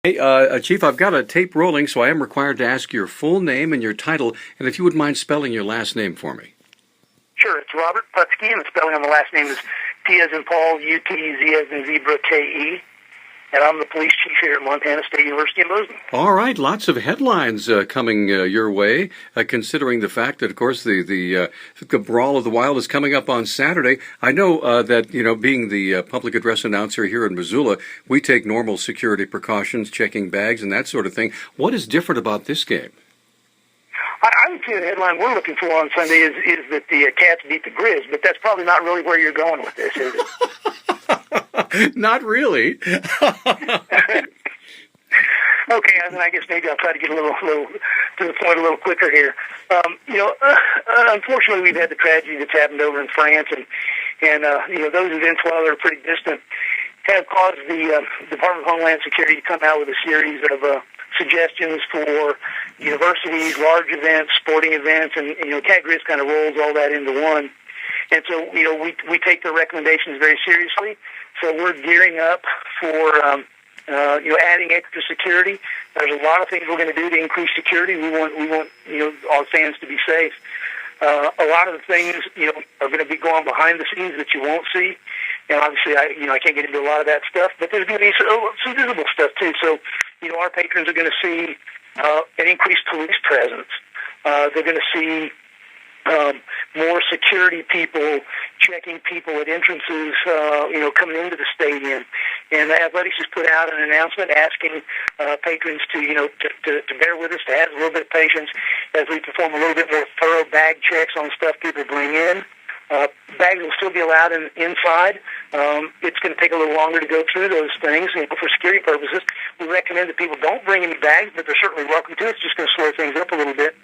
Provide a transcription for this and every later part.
Hey, Chief, I've got a tape rolling, so I am required to ask your full name and your title, and if you would mind spelling your last name for me. Sure, it's Robert Putsky, and the spelling on the last name is P as in Paul, U-T-Z as in Zebra, K-E. And I'm the police chief here at Montana State University in Bozeman. All right, lots of headlines coming your way, considering the fact that, of course, the Brawl of the Wild is coming up on Saturday. I know that, being the public address announcer here in Missoula, we take normal security precautions, checking bags and that sort of thing. What is different about this game? I would say the headline we're looking for on Sunday is that the Cats beat the Griz, but that's probably not really where you're going with this, is it? Not really. Okay, and I guess maybe I'll try to get a little to the point a little quicker here. Unfortunately, we've had the tragedy that's happened over in France, and those events, while they're pretty distant, have caused the Department of Homeland Security to come out with a series of suggestions for universities, large events, sporting events, and Cat Griz kind of rolls all that into one. And so, we take their recommendations very seriously. So we're gearing up for, adding extra security. There's a lot of things we're going to do to increase security. We want our fans to be safe. A lot of the things, are going to be going behind the scenes that you won't see. And obviously, I can't get into a lot of that stuff, but there's going to be some visible stuff too. So, our patrons are going to see an increased police presence. They're going to see more security people checking people at entrances, coming into the stadium. And the Athletics has put out an announcement asking patrons to bear with us, to have a little bit of patience as we perform a little bit more thorough bag checks on stuff people bring in. Bags will still be allowed inside. It's going to take a little longer to go through those things. For security purposes, we recommend that people don't bring any bags, but they're certainly welcome to. It's just going to slow things up a little bit.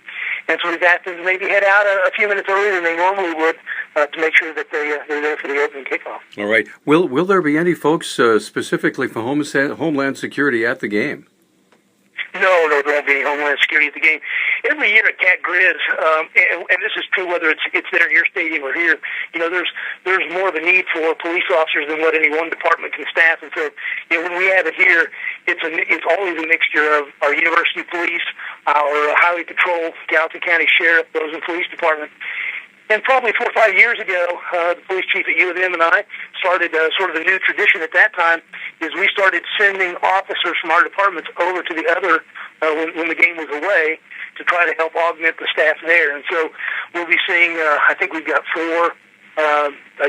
And so we've asked them to maybe head out a few minutes earlier than they normally would to make sure that they're there for the opening kickoff. All right. Will there be any folks specifically for Homeland Security at the game? No, there won't be any Homeland Security at the game. Every year at Cat Griz, and this is true whether it's there in your stadium or here, there's more of a need for police officers than what any one department can staff. And so, when we have it here, it's always a mixture of our university police, our highway patrol, Gallatin County Sheriff, Bozeman Police Department. And probably 4 or 5 years ago, the police chief at U of M and I started sort of a new tradition at that time, is we started sending officers from our departments over to the other, when the game was away, to try to help augment the staff there. And so we'll be seeing, I think we've got 4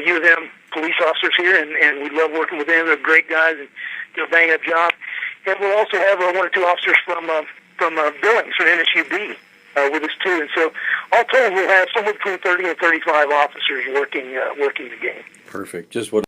U of M police officers here, and we love working with them. They're great guys and do a bang-up job. And we'll also have 1 or 2 officers from Billings, from MSU with us too. And so all told, we'll have somewhere between 30 and 35 officers working the game. Perfect. Just what